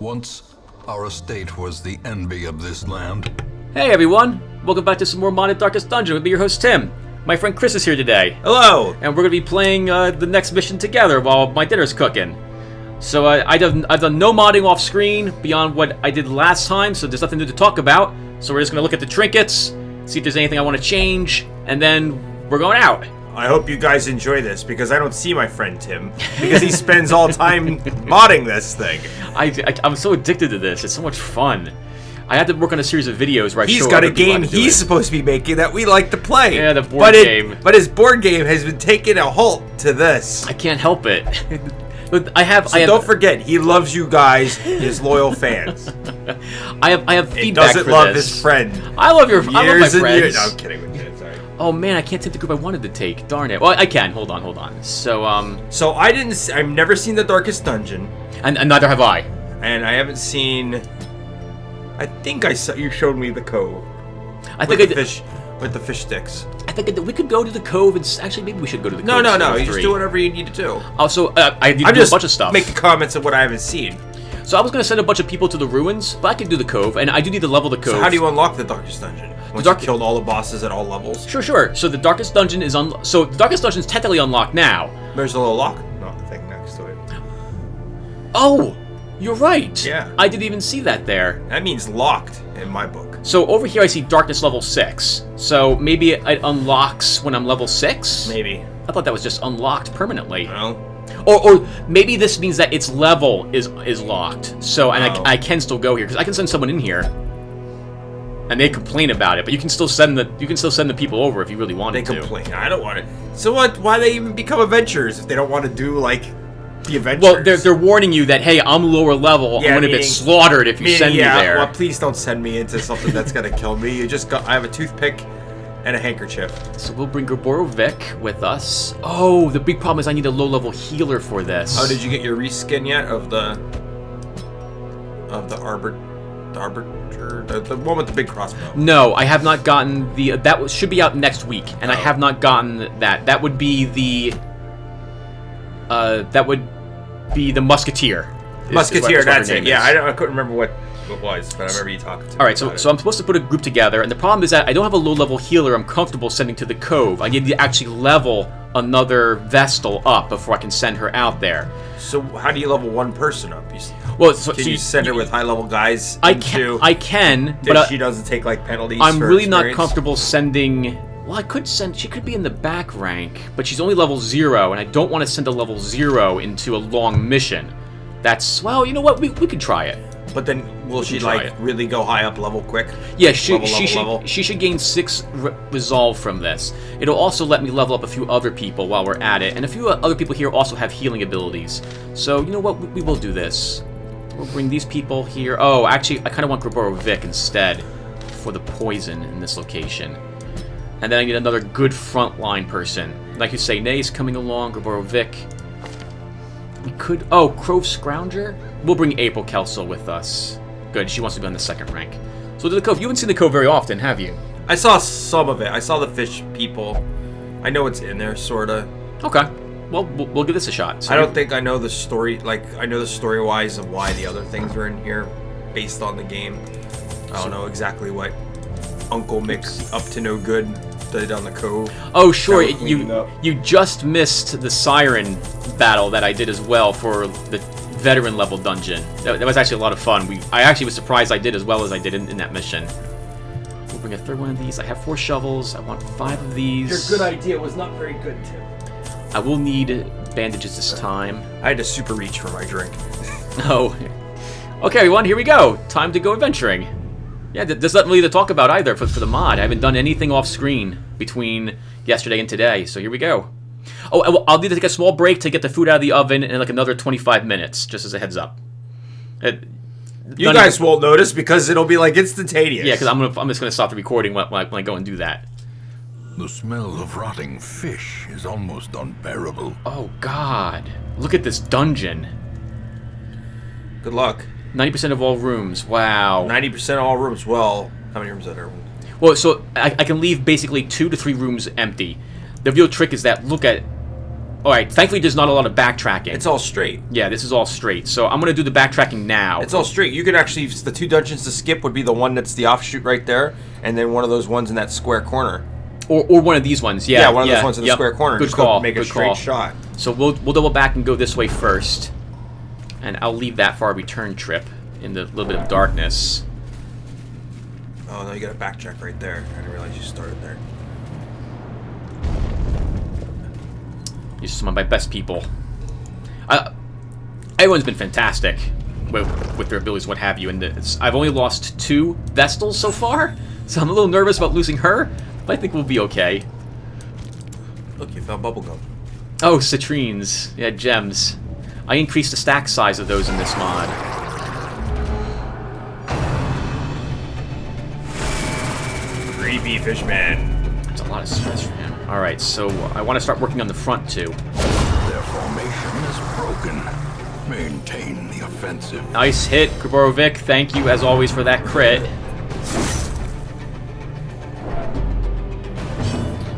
Once, our estate was the envy of this land. Hey everyone! Welcome back to some more modded Darkest Dungeon with me, your host Tim. My friend Chris is here today. Hello! And we're going to be playing the next mission together while my dinner's cooking. So I've done no modding off screen beyond what I did last time, so there's nothing new to talk about. So we're just going to look at the trinkets, see if there's anything I want to change, and then we're going out. I hope you guys enjoy this, because I don't see my friend Tim, because he spends all time modding this thing. I'm so addicted to this. It's so much fun. I had to work on a series of videos where I He's show got a other people how game to do he's it. supposed to be making that we like to play. Yeah, the board game. But his board game has been taking a halt to this. I can't help it. But don't forget, he loves you guys, his loyal fans. I have feedback He doesn't for love this. his friend. I love my Years and friends. years. No, I'm kidding with you. Sorry. Oh man, I can't take the group I wanted to take. Darn it. Well, I can. Hold on. So I've never seen the Darkest Dungeon, and neither have I. and I haven't seen. I think I saw you showed me the cove. I with think the fish with the fish sticks. I think we could go to the cove and actually maybe we should go to the No. cove. You just do whatever you need to do. Also, I need to I'm do a just bunch of stuff. making comments of what I haven't seen. So I was gonna send a bunch of people to the ruins, but I could do the cove, and I do need to level the cove. So how do you unlock the Darkest Dungeon? Once you killed all the bosses at all levels? Sure. So the Darkest Dungeon is so the Darkest Dungeon is technically unlocked now. There's a little lock. No, the thing next to it. Oh, you're right. Yeah. I didn't even see that there. That means locked in my book. So over here I see darkness level 6. So maybe it unlocks when I'm level 6? Maybe. I thought that was just unlocked permanently. No. Or maybe this means that its level is locked. So I can still go here because I can send someone in here, and they complain about it. But you can still send the people over if you really wanted to. They complain. I don't want it. So what? Why they even become adventurers if they don't want to do like the adventures? Well, they're warning you that hey, I'm lower level. Yeah, I'm gonna get slaughtered if you send me there. Well, please don't send me into something that's gonna kill me. I have a toothpick and a handkerchief. So we'll bring Gaborovic with us. Oh, the big problem is I need a low-level healer for this. Oh, did you get your reskin yet of the arbiter, the one with the big crossbow? No, I have not gotten that should be out next week, and I have not gotten that. That would be the Musketeer. Musketeer, that's it. Yeah, is. I couldn't remember what it was, but I remember you talking to me. All right, so I'm supposed to put a group together, and the problem is that I don't have a low-level healer I'm comfortable sending to the cove. I need to actually level another Vestal up before I can send her out there. So how do you level one person up? Can you send her with high-level guys? I can, but she doesn't take like penalties. I'm for really experience? not comfortable sending. Well, she could be in the back rank, but she's only level 0, and I don't want to send a level 0 into a long mission. Well, you know what? We could try it. But then, will she really go high up level quick? Yeah, she should gain 6 resolve from this. It'll also let me level up a few other people while we're at it, and a few other people here also have healing abilities. So you know what? We will do this. We'll bring these people here. Oh, actually, I kind of want Gaborovic instead for the poison in this location. And then I need another good frontline person. Like you say, Nay's coming along, Gaborovic. We could... Oh, Crove Scrounger? We'll bring April Kelso with us. Good, she wants to be on the 2nd rank. So to the cove. You haven't seen the cove very often, have you? I saw some of it. I saw the fish people. I know it's in there, sorta. Okay. Well, we'll give this a shot. So I don't think I know the story. Like, I know the story-wise of why the other things are in here based on the game. I don't know exactly what Uncle Mick's up to no good did on the cove. Oh, sure. You just missed the Siren battle that I did as well for the veteran level dungeon. That was actually a lot of fun. I actually was surprised I did as well as I did in that mission. We'll bring a 3rd one of these. I have 4 shovels. I want 5 of these. Your good idea was not very good, Tim. I will need bandages this time. I had to super reach for my drink. Oh. Okay, everyone, here we go. Time to go adventuring. Yeah, there's nothing really to talk about either for the mod. I haven't done anything off screen between yesterday and today, so here we go. Oh, I'll need to take a small break to get the food out of the oven in like another 25 minutes, just as a heads up. You guys won't notice because it'll be like instantaneous. Yeah, because I'm just gonna stop the recording when I go and do that. The smell of rotting fish is almost unbearable. Oh God! Look at this dungeon. Good luck. 90% of all rooms. Wow. 90% of all rooms. Well, how many rooms are there? Well, so I can leave basically 2 to 3 rooms empty. The real trick is that look at Alright, thankfully there's not a lot of backtracking. It's all straight. Yeah, this is all straight. So I'm going to do the backtracking now. It's all straight. You could actually, the 2 dungeons to skip would be the one that's the offshoot right there, and then one of those ones in that square corner. Or one of these ones, yeah. Yeah, one of those ones in the square corner. Good Just call. Go make a straight shot. So we'll double back and go this way first. And I'll leave that for our return trip in the little bit of darkness. Oh, no, you got a backtrack right there. I didn't realize you started there. You're some of my best people. Everyone's been fantastic with their abilities, what have you. And I've only lost 2 Vestals so far, so I'm a little nervous about losing her, but I think we'll be okay. Look, you found bubblegum. Oh, citrines. Yeah, gems. I increased the stack size of those in this mod. Creepy fishman. That's a lot of stress for him. Alright, so I want to start working on the front, too. Their formation is broken. Maintain the offensive. Nice hit, Graborovic. Thank you, as always, for that crit.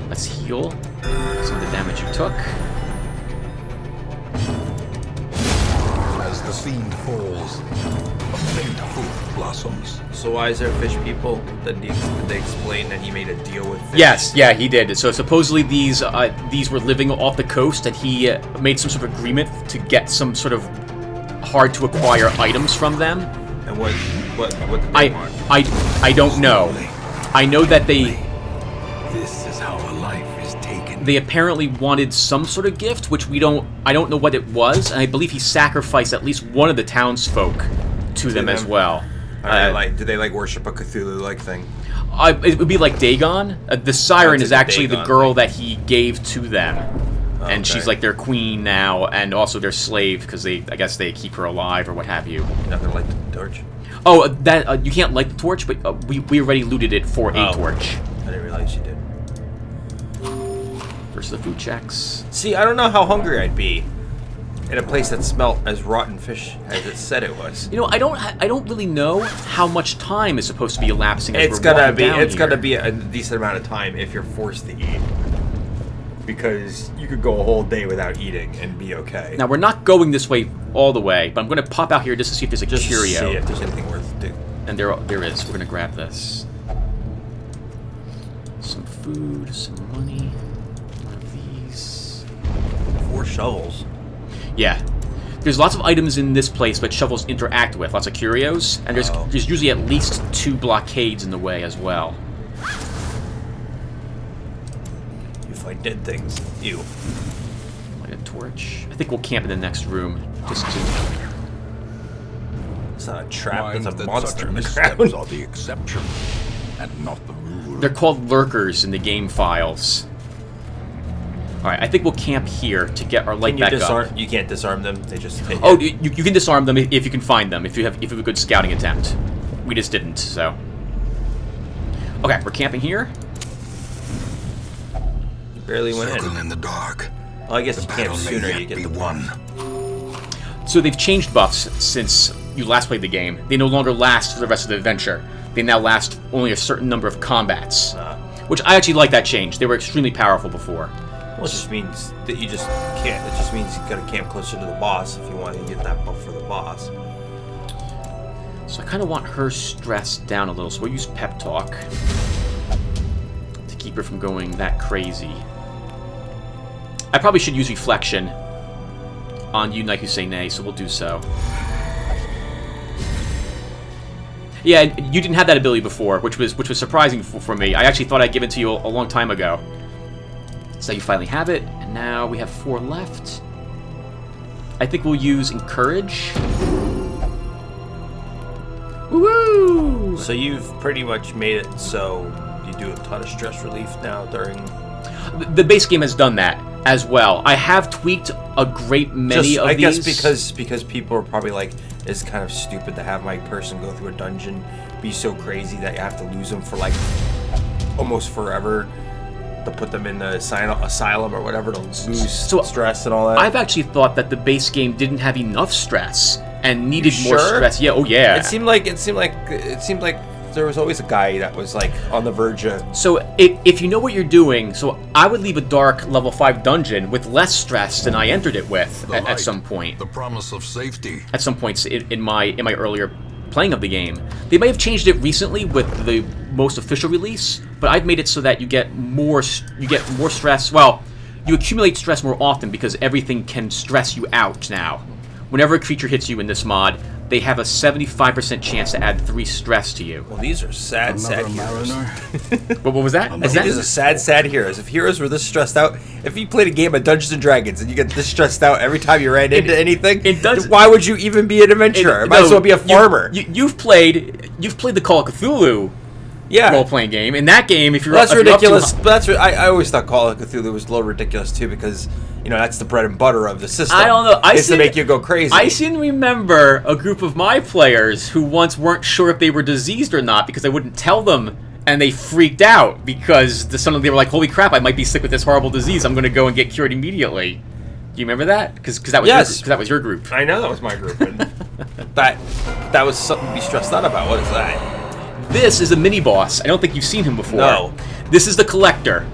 Let's heal some of the damage you took. As the fiend falls, a faint hope blossoms. So why is there fish people? Did they explain that he made a deal with fish? Yes, yeah, he did. So supposedly these were living off the coast, and he made some sort of agreement to get some sort of hard to acquire items from them. And what did they want? I don't know. I know that This is how a life is taken. they apparently wanted some sort of gift, which I don't know what it was, and I believe he sacrificed at least one of the townsfolk to them as well. Do they like worship a Cthulhu-like thing? It would be like Dagon. The siren is like a actually the Dagon girl thing. that he gave to them, and Okay. she's like their queen now, and also their slave because I guess they keep her alive or what have you. Nothing like the torch. Oh, that you can't light the torch, but we already looted it for a torch. I didn't realize you did. Versus the food checks. See, I don't know how hungry I'd be in a place that smelt as rotten fish as it said it was. You know, I don't really know how much time is supposed to be elapsing. As It's we're gonna walking be down it's here. gonna be a decent amount of time if you're forced to eat, because you could go a whole day without eating and be okay. Now we're not going this way all the way, but I'm going to pop out here just to see if there's a Just to curio. see if there's anything worth doing. And there is. We're going to grab this. Some food, some money. One of these. 4 shovels. Yeah. There's lots of items in this place that shovels interact with. Lots of curios. And there's usually at least 2 blockades in the way as well. You find dead things. Ew. Light a torch. I think we'll camp in the next room. Just to... It's not a trap. Mind It's a that monster such in the missteps ground. are the exception, and not the rule. They're called lurkers in the game files. Alright, I think we'll camp here to get our light Can you back disarm? up. You can't disarm them. They just hit Oh, you. you can disarm them if you can find them, if you have a good scouting attempt. We just didn't, so. Okay, we're camping here. You barely went Circle in. in the dark. Well, I guess The you battle camp may sooner. yet You get be the won. So they've changed buffs since you last played the game. They no longer last for the rest of the adventure. They now last only a certain number of combats. Which I actually like that change. They were extremely powerful before. Well, it just means that you just can't. It just means you gotta camp closer to the boss if you want to get that buff for the boss. So I kind of want her stressed down a little, so we'll use pep talk to keep her from going that crazy. I probably should use reflection on you, Knight Who Say Nay, so we'll do so. Yeah, you didn't have that ability before, which was surprising for me. I actually thought I'd give it to you a long time ago. So you finally have it, and now we have 4 left. I think we'll use Encourage. Woo! So you've pretty much made it so you do a ton of stress relief now during. The base game has done that as well. I have tweaked a great many of I these. guess because people are probably like, it's kind of stupid to have my person go through a dungeon, be so crazy that you have to lose them for like almost forever to put them in the asylum or whatever to lose stress and all that. I've actually thought that the base game didn't have enough stress and needed more sure? stress. Yeah, oh yeah. It seemed like there was always a guy that was like on the verge of. So if you know what you're doing, so I would leave a dark level 5 dungeon with less stress than I entered it with The at light, some point. The promise of safety. At some points in my earlier playing of the game. They may have changed it recently with the most official release, but I've made it so that you get more stress. Well, you accumulate stress more often because everything can stress you out now. Whenever a creature hits you in this mod, they have a 75% chance to add 3 stress to you. Well, these are sad Another heroes. mariner. But what was that? Is that These are sad heroes. If heroes were this stressed out, if you played a game of Dungeons and Dragons and you get this stressed out every time you ran into anything, why would you even be an adventurer? Might as well be a farmer. You've played the Call of Cthulhu role-playing game. In that game, if you're that's if ridiculous. I always thought Call of Cthulhu was a little ridiculous too because that's the bread and butter of the system. I don't know. To make you go crazy. I seem to remember a group of my players who once weren't sure if they were diseased or not because I wouldn't tell them, and they freaked out because suddenly they were like, "Holy crap! I might be sick with this horrible disease. I'm going to go and get cured immediately." Do you remember that? Because that was your group. I know that was my group. And that was something to be stressed out about. What is that? This is a mini boss. I don't think you've seen him before. No. This is the Collector.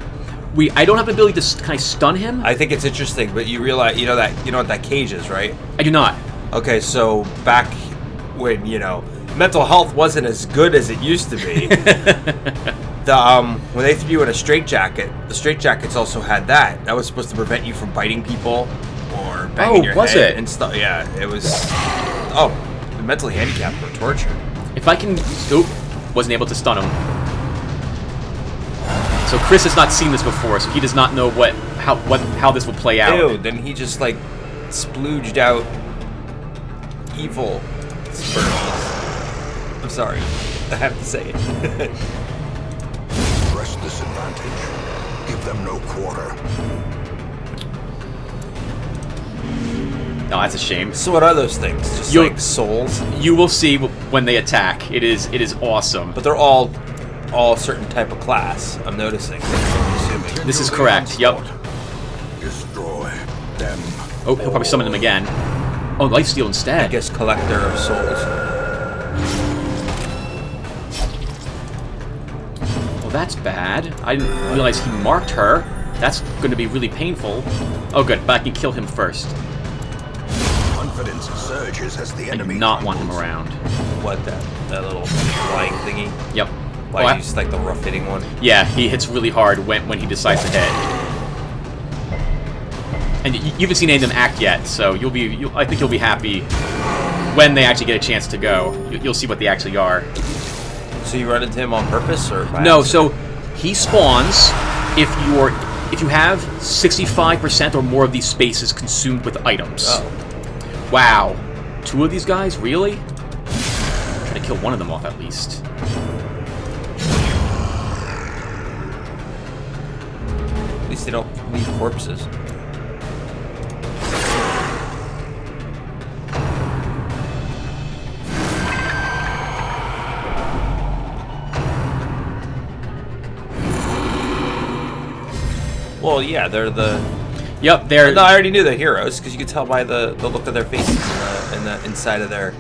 I don't have the ability to kind of stun him. I think it's interesting, but you realize you know what that cage is, right? I do not. Okay, so back when mental health wasn't as good as it used to be, when they threw you in a straitjacket, the straitjackets also had that. That was supposed to prevent you from biting people or banging your was head it? and stuff. Yeah, it was. Oh, the mentally handicapped were tortured. If I can... Oop. Wasn't able to stun him. So Chris has not seen this before, so he does not know how this will play out. Ew, then he just like splooged out evil sperms. I'm sorry. I have to say it. Press disadvantage. Give them no quarter. Oh, that's a shame. So what are those things? Just like souls? You will see when they attack. It is awesome. But they're all a certain type of class, I'm noticing. This is correct, yep. Destroy them. Oh, he'll probably summon them again. Oh, lifesteal instead. I guess collector of souls. Well, that's bad. I didn't realize he marked her. That's going to be really painful. Oh, good, but I can kill him first. Confidence surges as the I do enemy not want him crumbles. around. What, that little flying thingy? Yep. Like he's like the rough hitting one? Yeah, he hits really hard when he decides to hit. And you haven't seen any of them act yet, so I think you'll be happy when they actually get a chance to go. You'll see what they actually are. So you run into him on purpose, or by No, accident? so he spawns if you have 65% or more of these spaces consumed with items. Oh. Wow. 2 of these guys? Really? Try to kill one of them off at least. At least they don't leave corpses. Well, yeah, they're the... Yep, they're... No, I already knew they're heroes, because you could tell by the look of their faces and the inside of their...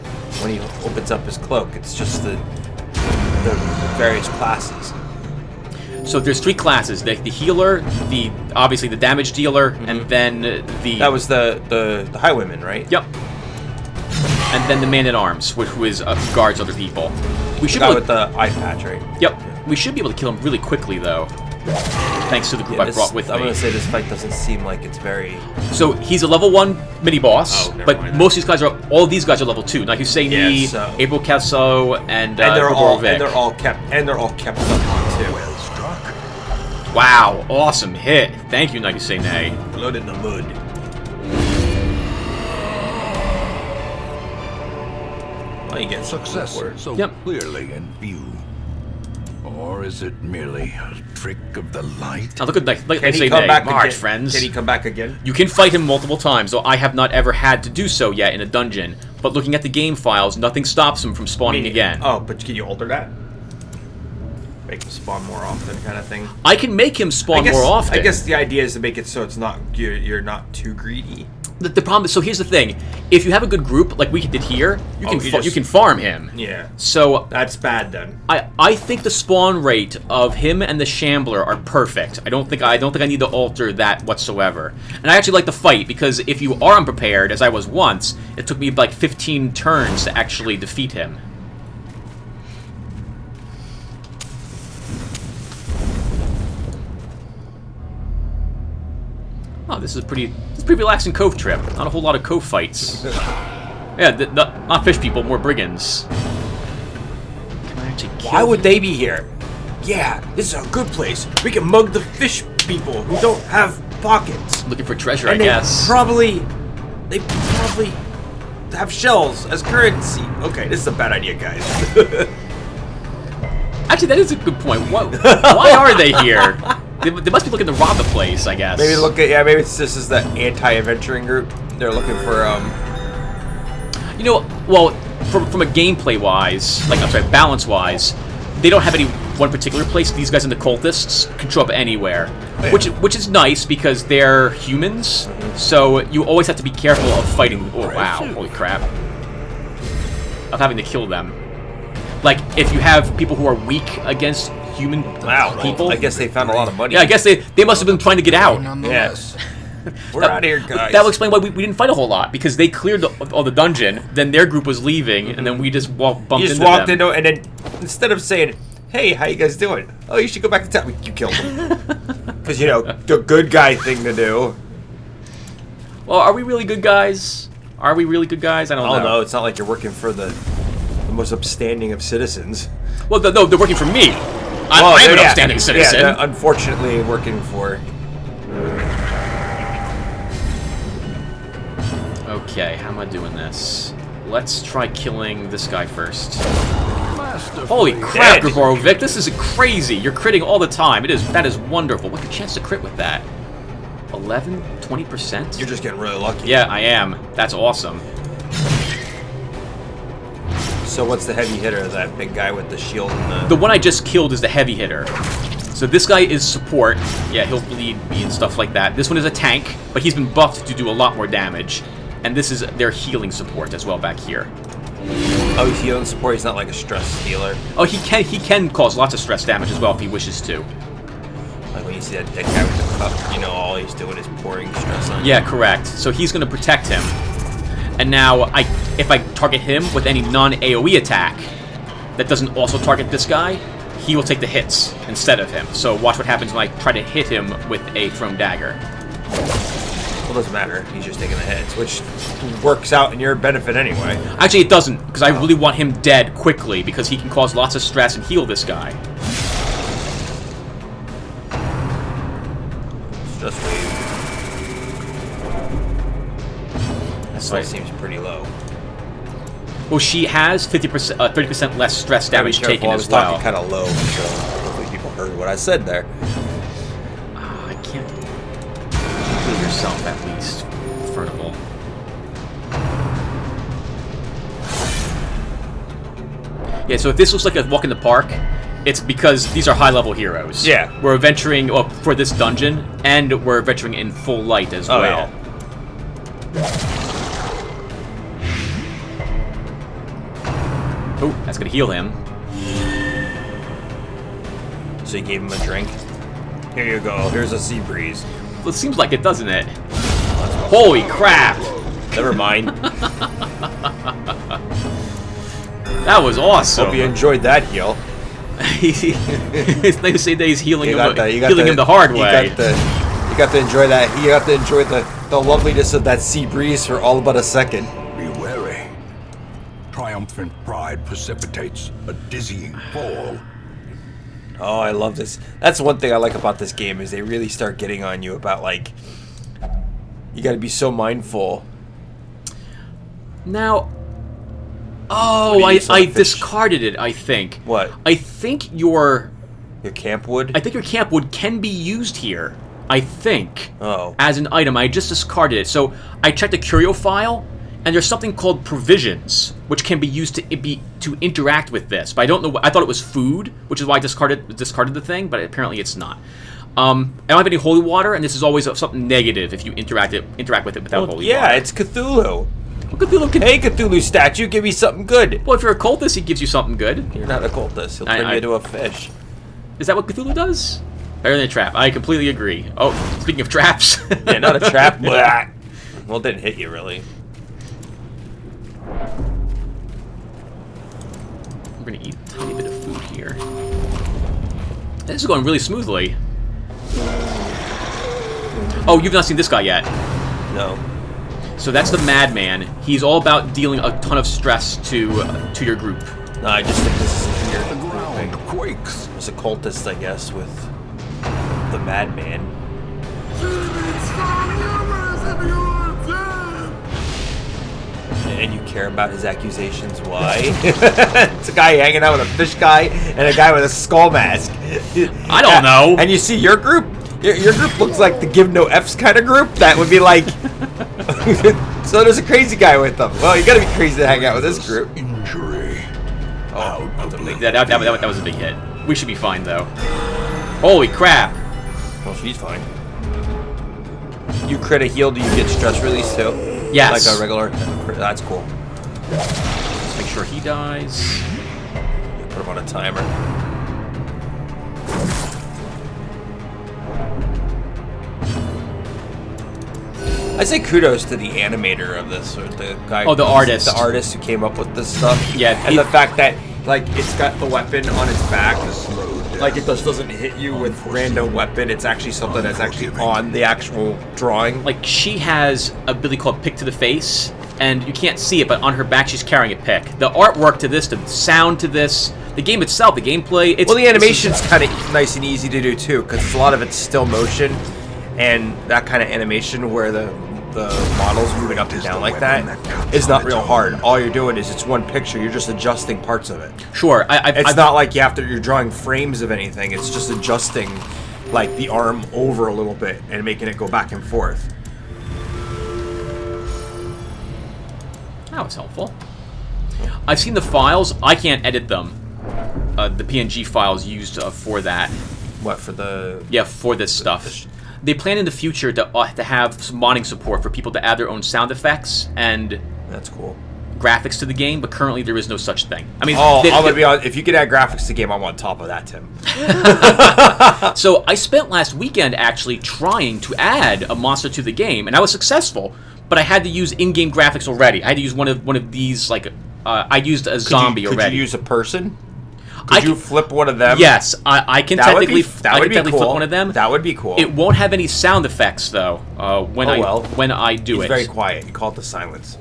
When he opens up his cloak, it's just the various classes. So there's 3 classes: the healer, obviously the damage dealer, and then the... That was the highwayman, right? Yep. And then the man-at-arms, who is guards other people. We should The guy be able with the eye patch, right? Yep. We should be able to kill him really quickly, though. Thanks to the group I brought with I'm me. going to say this fight doesn't seem like it's very... So he's a level 1 mini-boss, Oh, never but mind. most of these guys all of these guys are level 2. Like Husseini, Yes, so- Abel Casso, and they're all Grigorovic. kept up on too. Well struck. Wow, awesome hit. Thank you, Nagusene. Blood in the mud. Well, you get Success support. so Yep. clearly in view. Or is it merely a trick of the light? Now look at like Can he say come back March, again? friends. Can he come back again? You can fight him multiple times, though I have not ever had to do so yet in a dungeon. But looking at the game files, nothing stops him from spawning again. Oh, but can you alter that? Make him spawn more often, kind of thing. I can make him spawn more often. I guess the idea is to make it so it's not you're not too greedy. The problem is, so here's the thing: if you have a good group like we did here, you can farm him. Yeah. So that's bad then. I think the spawn rate of him and the Shambler are perfect. I don't think I need to alter that whatsoever. And I actually like the fight because if you are unprepared, as I was once, it took me like 15 turns to actually defeat him. Oh, this is a pretty relaxing cove trip. Not a whole lot of cove fights. Yeah, not fish people, more brigands. Can I actually kill Why would him? they be here? Yeah, this is a good place. We can mug the fish people who don't have pockets. Looking for treasure, And I guess. They probably have shells as currency. Okay, this is a bad idea, guys. Actually, that is a good point. Why are they here? They must be looking to rob the place, I guess. Maybe maybe this is the anti-adventuring group. They're looking for You know, well, from a gameplay wise, balance wise, they don't have any one particular place. These guys in the cultists can show up anywhere, which is nice because they're humans. So you always have to be careful of fighting. Oh wow! Holy crap! Of having to kill them. Like if you have people who are weak against human people. I guess they found a lot of money. Yeah, I guess they must have been trying to get out. Yes. We're out of here, guys. That will explain why we didn't fight a whole lot, because they cleared the dungeon, then their group was leaving, and then we just bumped into them. You just walked into it, and then instead of saying, hey, how you guys doing? Oh, you should go back to town. You killed them. Because, you know, the good guy thing to do. Well, are we really good guys? Are we really good guys? I don't know. No, it's not like you're working for the most upstanding of citizens. Well, no, they're working for me. I'm an upstanding citizen. Yeah, unfortunately working for... Okay, how am I doing this? Let's try killing this guy first. Holy crap, Graborovic, this is crazy. You're critting all the time. That is wonderful. What's your chance to crit with that? 11? 20%? You're just getting really lucky. Yeah, I am. That's awesome. So what's the heavy hitter? That big guy with the shield and The one I just killed is the heavy hitter. So this guy is support. Yeah, he'll bleed me and stuff like that. This one is a tank, but he's been buffed to do a lot more damage. And this is their healing support as well back here. Oh, he's healing support. He's not like a stress healer. Oh, he can cause lots of stress damage as well if he wishes to. Like when you see that guy with the cup, you know all he's doing is pouring stress on you. Yeah, correct. So he's going to protect him. And now, if I target him with any non-AoE attack that doesn't also target this guy, he will take the hits instead of him. So watch what happens when I try to hit him with a thrown dagger. Well, it doesn't matter. He's just taking the hits, which works out in your benefit anyway. Actually, it doesn't, because I really want him dead quickly, because he can cause lots of stress and heal this guy. Stress wave. That still seems pretty low. Well, she has 30% less stress damage taken as well. I well. was talking kind of low, so hopefully people heard what I said there. I can't kill yourself at least, Furnival. Yeah, so if this looks like a walk in the park, it's because these are high-level heroes. Yeah. We're adventuring for this dungeon, and we're adventuring in full light as well. Yeah. Oh, that's gonna heal him. So you gave him a drink? Here you go. Here's a sea breeze. Well, it seems like it, doesn't it? Holy crap! Never mind. That was awesome. Hope you enjoyed that heal. It's nice to say that he's healing him the hard way. You got to enjoy that. You got to enjoy the loveliness of that sea breeze for all but a second. Be wary. Triumphant pride precipitates a dizzying fall. Oh, I love this. That's one thing I like about this game is they really start getting on you about, like, you got to be so mindful. Now, I discarded it, I think. What? I think your camp wood? I think your camp wood can be used here. I think. Oh. As an item. I just discarded it. So I checked the curio file, and there's something called provisions, which can be used to interact with this. But I don't know. I thought it was food, which is why I discarded the thing. But apparently it's not. I don't have any holy water, and this is always something negative if you interact with it without holy water. Yeah, it's Cthulhu. Well, Cthulhu can... Hey, Cthulhu statue, give me something good. Well, if you're a cultist, he gives you something good. You're not a cultist. He'll turn you into a fish. Is that what Cthulhu does? Better than a trap. I completely agree. Oh, speaking of traps. Yeah, not a trap. Blah. Well, it didn't hit you, really. We're going to eat a tiny bit of food here. This is going really smoothly. Oh, you've not seen this guy yet. No. So that's the Madman. He's all about dealing a ton of stress to your group. No, I just think this is a weird The ground thing. quakes. There's a cultist, I guess, with the Madman. And you care about his accusations. Why? It's a guy hanging out with a fish guy and a guy with a skull mask. I don't know. And you see your group? Your group looks like the Give No F's kind of group. That would be like... So there's a crazy guy with them. Well, you gotta be crazy to hang out with this group. Injury. Oh, that's a big... That was a big hit. We should be fine, though. Holy crap. Well, she's fine. You crit a heal, do you get stress release too? Yes. Like a regular... That's cool. Let's make sure he dies. Put him on a timer. I say kudos to the animator of this, or the guy. Oh, the artist. The artist who came up with this stuff. Yeah, and the fact that, like, it's got the weapon on its back. Like, it just doesn't hit you with random weapon. It's actually something that's actually on the actual drawing. Like, she has a ability called Pick to the Face, and you can't see it, but on her back she's carrying a pick. The artwork to this, the sound to this, the game itself, the gameplay. It's, well, the animation's kind of nice and easy to do too, because a lot of it's still motion, and that kind of animation where the models moving up and down like that is not real hard. All you're doing is it's one picture. You're just adjusting parts of it. Sure, it's not like you're drawing frames of anything. It's just adjusting, like, the arm over a little bit and making it go back and forth. That was helpful. I've seen the files. I can't edit them. The PNG files used for that. What, for the... Yeah, for this stuff. They plan in the future to have some modding support for people to add their own sound effects and... That's cool. Graphics to the game, but currently there is no such thing. I mean... I'm gonna be honest, if you could add graphics to the game, I'm on top of that, Tim. So, I spent last weekend actually trying to add a monster to the game, and I was successful. But I had to use in-game graphics already. I had to use one of these, like, I used a zombie already. Could you use a person? Could you flip one of them? Yes, I can technically flip one of them. That would be cool. It won't have any sound effects, though, when I do it. It's very quiet. You call it the silence.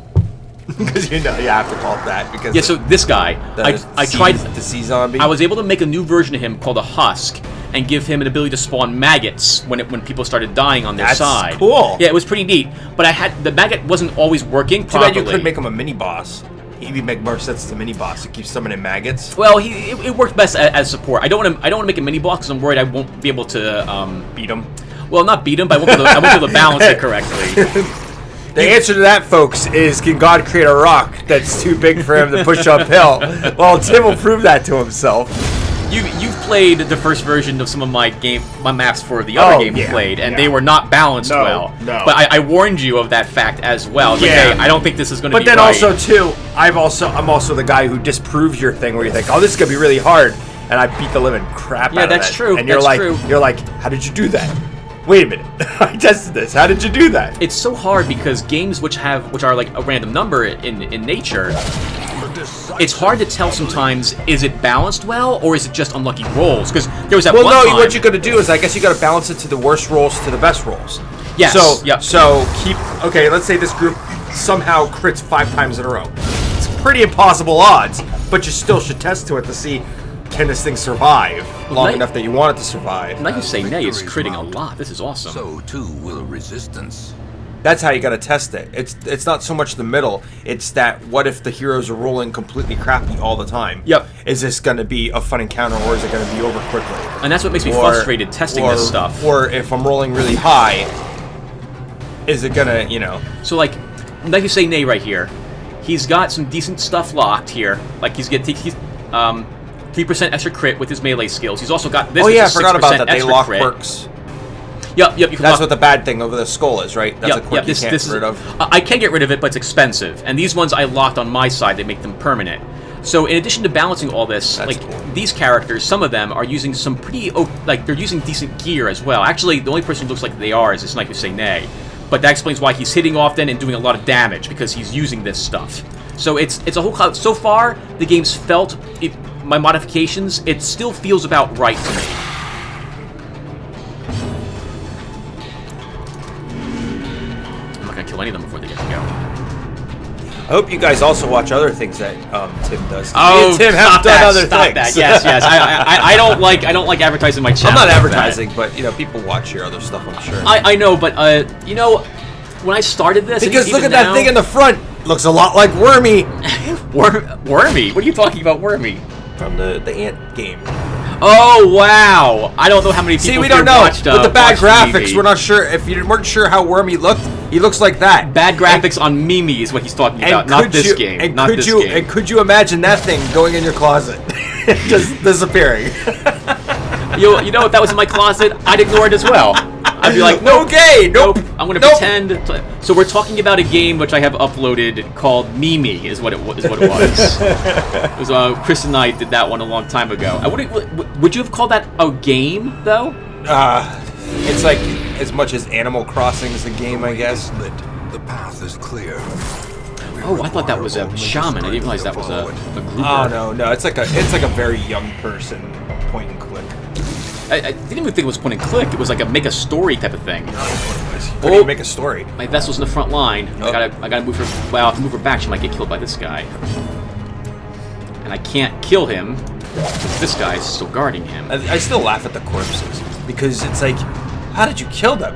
Because you have to call it that. Because yeah, so this guy, I tried... The sea zombie? I was able to make a new version of him called a Husk, and give him an ability to spawn maggots when people started dying on their side. That's cool. Yeah, it was pretty neat. But the maggot wasn't always working properly. Too bad you couldn't make him a mini-boss. He'd make more sense as a mini-boss to keep summoning maggots. Well, it worked best as support. I don't want to make a mini-boss because I'm worried I won't be able to... beat him? Well, not beat him, but I won't be able to balance it correctly. The answer to that, folks, is can God create a rock that's too big for him to push uphill? Well, Tim will prove that to himself. You've played the first version of some of my maps for the other game you played, and they were not balanced well. No. But I warned you of that fact as well. Yeah. Like, hey, I don't think this is going to be right. But then right. also, too, I'm also the guy who disproves your thing where you think, oh, this is going to be really hard, and I beat the living crap out of it. Yeah, that's true. And you're like, how did you do that? Wait a minute, I tested this. How did you do that? It's so hard because games which are like a random number in nature, it's hard to tell sometimes, is it balanced well or is it just unlucky rolls? Because there was that one time... what you got to do is I guess you got to balance it to the worst rolls to the best rolls. Yes. So okay, let's say this group somehow crits 5 times in a row. It's pretty impossible odds, but you still should test to it to see, can this thing survive long enough that you want it to survive? Now you say nay, it's critting a lot. This is awesome. So too will resistance. That's how you got to test it. It's not so much the middle. It's that what if the heroes are rolling completely crappy all the time? Yep. Is this going to be a fun encounter or is it going to be over quickly? And that's what makes me frustrated testing this stuff. Or if I'm rolling really high, is it going to, So like you say nay right here. He's got some decent stuff locked here. Like he's 3% extra crit with his melee skills. He's also got this. Oh yeah, I is a forgot 6% about that. They extra lock crit. perks. Yep. You can That's what the bad thing over the skull is, right? That's a quirk you can't get rid of. I can get rid of it, but it's expensive. And these ones I locked on my side. They make them permanent. So in addition to balancing all this, That's like cool. these characters, some of them are using some pretty, like they're using decent gear as well. Actually, the only person who looks like they are is this Knight Hussein. But that explains why he's hitting often and doing a lot of damage, because he's using this stuff. So it's a whole cloud. So far, the game's felt, my modifications, it still feels about right to me. I'm not going to kill any of them before they get to go. I hope you guys also watch other things that Tim does. Oh, Me and Tim have done other stop things. that. Yes. I don't like advertising my channel. I'm not like advertising, but people watch your other stuff, I'm sure. I know, but when I started this, Because and look at even that thing in the front. Looks a lot like Wormy Wormy. What are you talking about, Wormy? from the Ant game. Oh wow! I don't know how many people See, we here don't know. watched, With the bad watched graphics, Mimi. we're not sure. If you weren't sure how Wormy looked, he looks like that. Bad graphics on Mimi is what he's talking about, not this game. And Not this game. And could you imagine that thing going in your closet, just disappearing? You know, if that was in my closet, I'd ignore it as well. I'd be like, nope, Okay, nope. I'm gonna Nope. pretend. So we're talking about a game which I have uploaded called Mimi, is what it was. It was Chris and I did that one a long time ago. Would you have called that a game though? It's like as much as Animal Crossing is a game, I guess. Lit. The path is clear. Oh, I thought that was a shaman. I didn't realize that was a grouper. Oh no, it's like a very young person point and click. I didn't even think it was point and click. It was like a make a story type of thing. How do you make a story? My vessel's in the front line. Oh. I gotta move her. Well, if I move her back, she might get killed by this guy. And I can't kill him because this guy's still guarding him. I still laugh at the corpses because it's like, how did you kill them?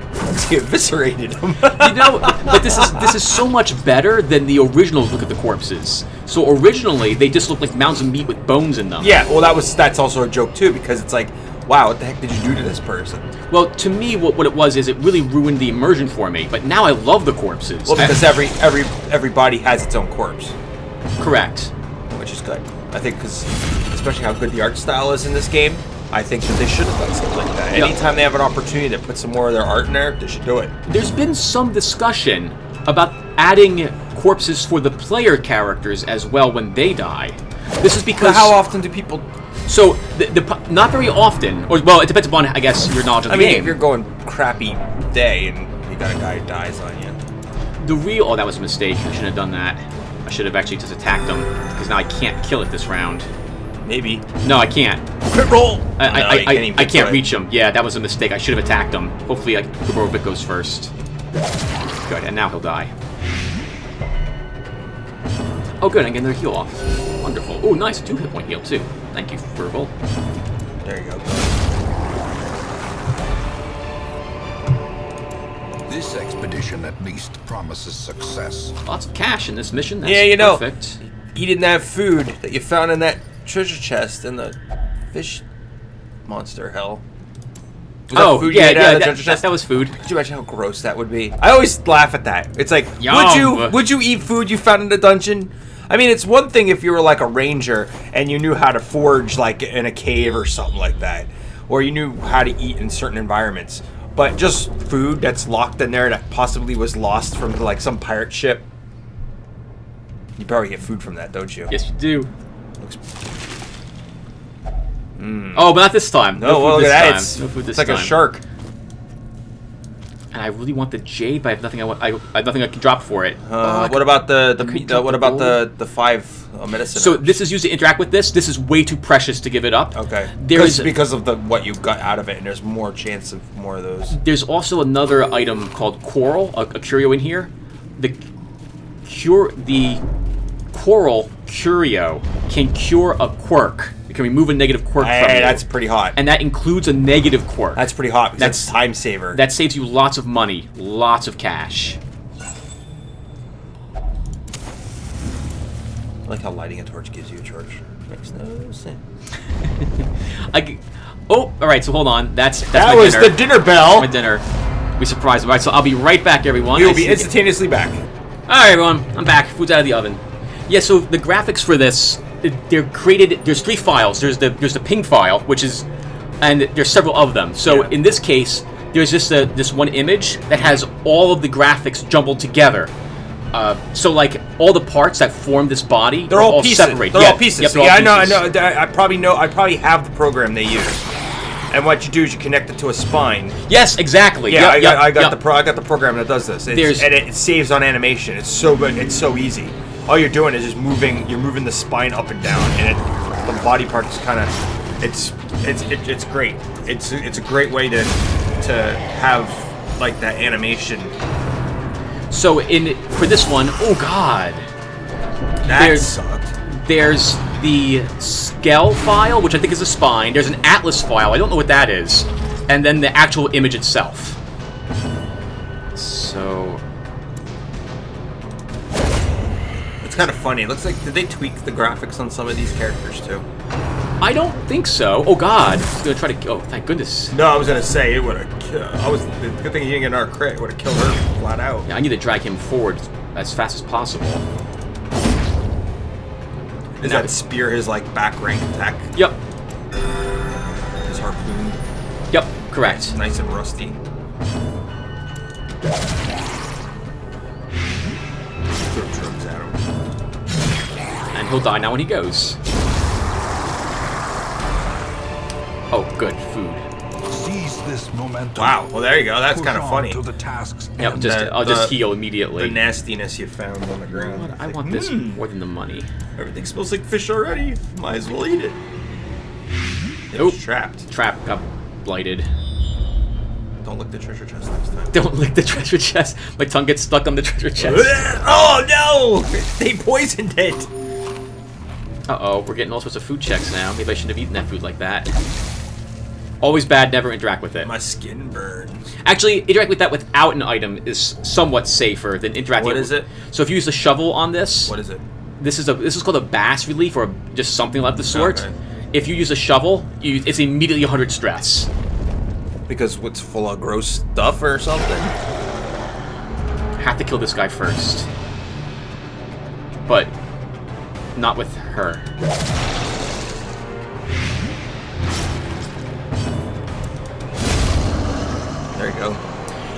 You eviscerated them. But this is so much better than the original look at the corpses. So originally they just looked like mounds of meat with bones in them. Yeah, well that's also a joke too because it's like, wow, what the heck did you do to this person? Well, to me, what it was is it really ruined the immersion for me. But now I love the corpses. Well, because every body has its own corpse, Correct. which is good. I think because especially how good the art style is in this game, I think that they should have done something like that. Yeah. Anytime they have an opportunity to put some more of their art in there, they should do it. There's been some discussion about adding corpses for the player characters as well when they die. This is because But how often do people? So not very often, or well, it depends upon I guess your knowledge of the I mean, game. if you're going crappy day and you got a guy who dies on you. Oh, that was a mistake. I shouldn't have done that. I should have actually just attacked him because now I can't kill it this round. Maybe. No, I can't. Crit roll! No, you I can't even can't do it. reach him. Yeah, that was a mistake. I should have attacked him. Hopefully, Kuborovic goes first. Good, and now he'll die. Oh, good. I get another heal off. Wonderful. Oh, nice. 2 hit point heal too. Thank you, Verbal. There you go. This expedition at least promises success. Lots of cash in this mission. That's Yeah, you know, perfect. eating that food that you found in that treasure chest in the fish monster hell. Was that food you ate out of the treasure chest? that was food. Could you imagine how gross that would be? I always laugh at that. It's like, Yum. would you eat food you found in a dungeon? I mean, it's one thing if you were like a ranger and you knew how to forage like in a cave or something like that, or you knew how to eat in certain environments. But just food that's locked in there that possibly was lost from like some pirate ship. You probably get food from that, don't you? Yes, you do. Looks- Oh, but not this time. No, food well, look this at that. time. It's, No food this it's like time. a shark. And I really want the jade, but I have nothing. I have nothing I can drop for it. What about could drop what the about gold. the 5 medicine? So this is used to interact with this. This is way too precious to give it up. okay. There is because of what you got out of it, and there's more chance of more of those. There's also another item called coral, a curio in here. The coral curio can cure a quirk. It can remove a negative quirk from Hey, you. that's pretty hot. And that includes a negative quirk. That's pretty hot. Because That's- that's time saver. That saves you lots of money, lots of cash. I like how lighting a torch gives you a charge. Makes no sense. Oh, all right. So hold on. That's That my was dinner. the dinner bell. My dinner. We surprised. All right. So I'll be right back, everyone. You'll be instantaneously back. All right, everyone. I'm back. Food's out of the oven. Yeah. So the graphics for this, they're created. There's 3 files. There's the ping file, which is, and there's several of them. So Yeah. in this case, there's just this one image that has all of the graphics jumbled together. So like all the parts that form this body, they're all pieces. separate. They're all pieces. Yep, Yeah, I know. I probably have the program they use. And what you do is you connect it to a spine. Yes, exactly. Yeah, yep, I got the program that does this. And it saves on animation. It's so good. It's so easy. All you're doing is just moving. You're moving the spine up and down, and the body part is kind of. It's great. It's a great way to have like that animation. So for this one, oh god, that sucked. There's the scale file, which I think is a spine. There's an atlas file. I don't know what that is. And then the actual image itself. So... It's kind of funny. It looks like... Did they tweak the graphics on some of these characters, too? I don't think so. Oh, God. I was going to try to... Oh, thank goodness. No, I was going to say it would have... Good thing he didn't get another crit. It would have killed her flat out. Yeah, I need to drag him forward as fast as possible. Is that spear his, like, back rank attack? Yep. His harpoon? Yep, correct. Nice and rusty. Throw drugs at him. And he'll die now when he goes. Oh, good. Food. Seize this momentum. Wow, well there you go. That's Push kind of on funny. to the tasks. Yep, I'll just heal immediately. The nastiness you found on the ground. I want this more than the money. Everything smells like fish already. Might as well eat it. It was trapped. Trap got blighted. Don't lick the treasure chest next time. Don't lick the treasure chest. My tongue gets stuck on the treasure chest. Oh no! They poisoned it. Uh-oh, we're getting all sorts of food checks now. Maybe I shouldn't have eaten that food like that. Always bad, never interact with it. My skin burns. Actually, interact with that without an item is somewhat safer than interacting What with... is it? So if you use a shovel on this... What is it? This is called a bass relief or just something like the sort. Okay. If you use a shovel, it's immediately 100 stress. Because what's full of gross stuff or something? Have to kill this guy first. But not with her. There you go.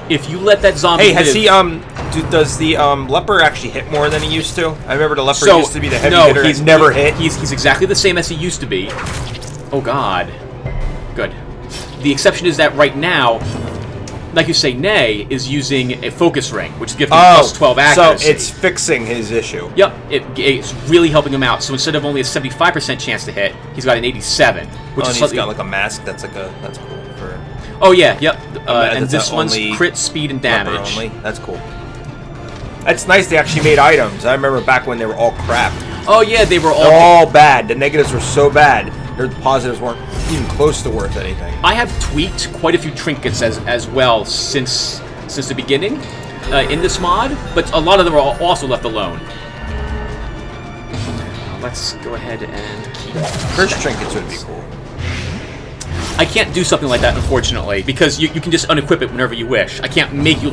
If you let that zombie Hey, has live, he does the leper actually hit more than he used to? I remember the leper So, used to be the heavy no, hitter. he's never hit. He's exactly the same as he used to be. Oh god. Good. The exception is that right now, like you say, Nay is using a focus ring, which gives him plus 12 accuracy. So it's fixing his issue. Yep, it's really helping him out. So instead of only a 75% chance to hit, he's got an 87, which is he's got like a mask. That's cool for. Oh yeah, yep. And that's this one's only crit, speed, and damage. Only. That's cool. That's nice. They actually made items. I remember back when they were all crap. Oh yeah, they were all bad. The negatives were so bad. Their positives weren't even close to worth anything. I have tweaked quite a few trinkets as well since the beginning in this mod, but a lot of them are also left alone. Let's go ahead and keep... First trinkets would be cool. I can't do something like that, unfortunately, because you can just unequip it whenever you wish. I can't make you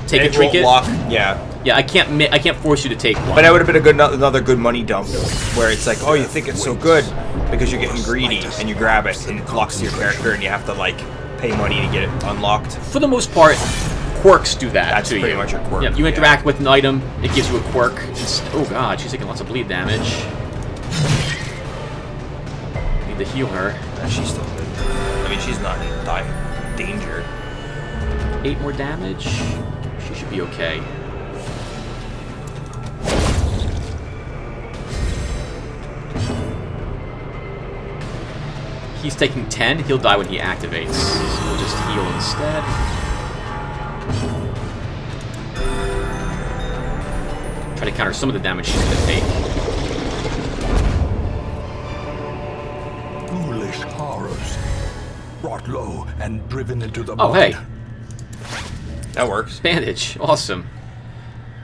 take a trinket. Yeah, I can't force you to take one. But that would have been another good money dump, where it's like, oh, you think it's so good because you're getting greedy and you grab it and it locks to your character and you have to like pay money to get it unlocked. For the most part, quirks do that. That's to pretty you. much a quirk. Yeah, you interact with an item, it gives you a quirk. Oh god, she's taking lots of bleed damage. Need to heal her. She's still good. I mean, she's not in danger. 8 more damage. She should be okay. He's taking 10. He'll die when he activates. So we'll just heal instead. Try to counter some of the damage she's going to take. Foolish horrors. Brought low and driven into the Oh, mud. hey. That works. Bandage. Awesome.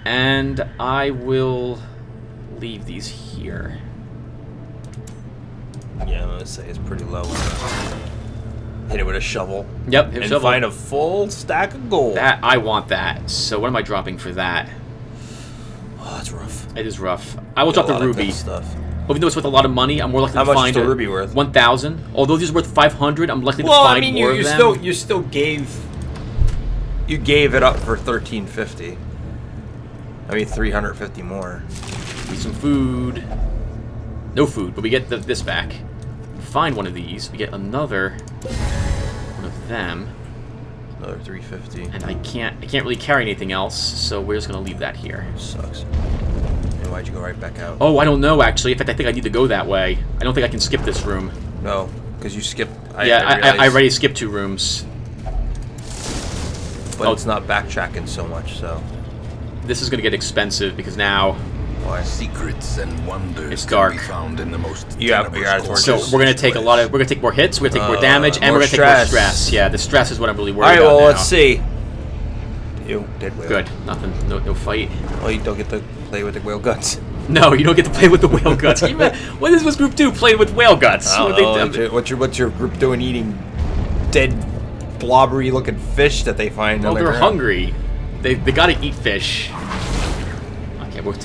And I will leave these here. Yeah, I'm gonna say it's pretty low. Hit it with a shovel. Yep, hit and shovel. find a full stack of gold. I want that. So what am I dropping for that? Oh, that's rough. It is rough. I will drop the ruby. Stuff. Even though it's worth a lot of money, I'm more likely How to much find is the ruby worth? 1,000. Although these are worth 500, I'm likely to Well, find I mean, more you of them. still gave You gave it up for 1350. I mean 350 more. Need some food. No food, but we get this back. Find one of these. We get another one of them. Another 350. And I can't really carry anything else, so we're just gonna leave that here. Sucks. And why'd you go right back out? Oh, I don't know actually. In fact, I think I need to go that way. I don't think I can skip this room. No, because you skipped. I already skipped 2 rooms. But it's not backtracking so much, so. This is gonna get expensive because now Why? Secrets and wonders it's dark. can be found in the most You're out tenebrous of corners So torches. we're gonna take we're gonna take more hits, we're gonna take more damage, and more we're gonna take more stress. stress. Yeah, the stress is what I'm really worried Alright, about well, now. let's see. You did whale. Good, nothing, no fight. Well, you don't get to play with the whale guts. No, you don't get to play with the whale guts. What is this group do? Playing with whale guts? I What don't they know. do? What's your group doing eating dead, blobbery looking fish that they find Well, on the they're ground? hungry. They gotta eat fish. Okay, we'll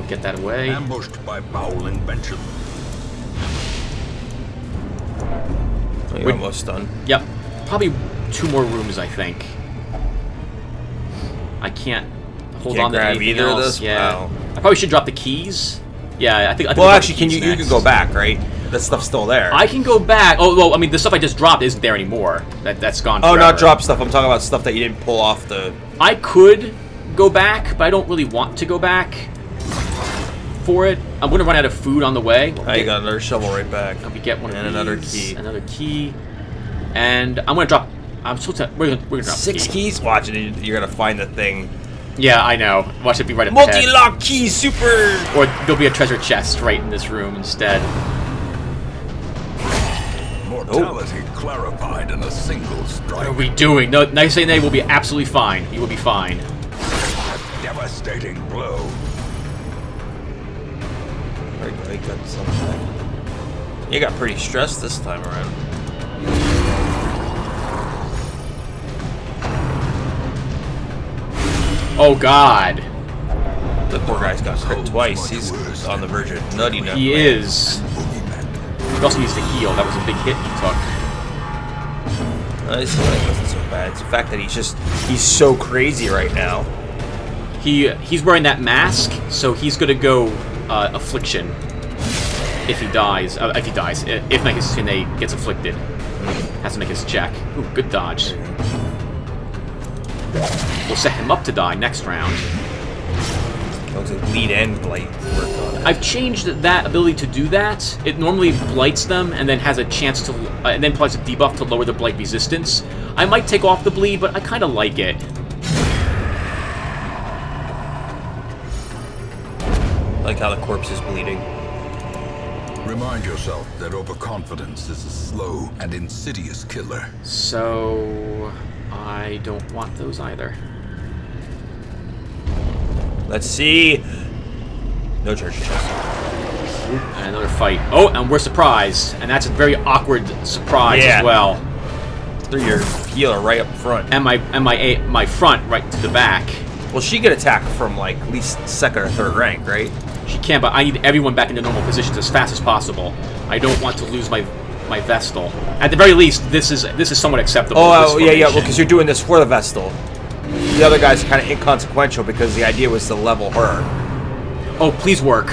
get that away. ambushed by foul invention. You're almost done. Yep, probably 2 more rooms, I think. I can't hold Can't on to grab anything either of else. this? Yeah, Wow. I probably should drop the keys. Yeah, I think. Well, we'll drop actually, the can keys you next. can go back, right? That stuff's still there. I can go back. Oh, well, I mean, the stuff I just dropped isn't there anymore. That's gone. Oh, Forever. not drop stuff. I'm talking about stuff that you didn't pull off the. I could go back, but I don't really want to go back for it. I'm gonna run out of food on the way. Oh, you got another shovel right back. We get one and of another these, key. another key, and I'm gonna drop. I'm supposed to. We're gonna drop 6 the key. keys. Watch it. You're gonna find the thing. Yeah, I know. Watch it be right at the head. Multi-lock key, super. Or there'll be a treasure chest right in this room instead. Mortality clarified in a single What are strike. we doing? No, nice say nay will be absolutely fine. You will be fine. A devastating blow. I got something. You got pretty stressed this time around. Oh God, The poor guy's got crit twice. He's on the verge of nutty nut. he land. is. He also needs to heal. That was a big hit he took. His healing wasn't so bad. It's the fact that he's so crazy right now. He's wearing that mask, so he's gonna go affliction if he dies. If Nakasune gets afflicted, has to make his check. Ooh, good dodge. We'll set him up to die next round. Looks like bleed and blight work on it. I've changed that ability to do that. It normally blights them and then has a chance to, and then applies a debuff to lower the blight resistance. I might take off the bleed, but I kind of like it. I like how the corpse is bleeding. Remind yourself that overconfidence is a slow and insidious killer. So I don't want those either. Let's see. No treasure chest. And another fight. Oh, and we're surprised, and that's a very awkward surprise Yeah. as well. Through your healer right up front. And my front right to the back. Well, she could attack from like at least 2nd or 3rd rank, right? She can, but I need everyone back into normal positions as fast as possible. I don't want to lose my Vestal. At the very least, this is somewhat acceptable. Oh, this yeah, well, formation. because you're doing this for the Vestal. The other guy's kind of inconsequential because the idea was to level her. Oh, please work.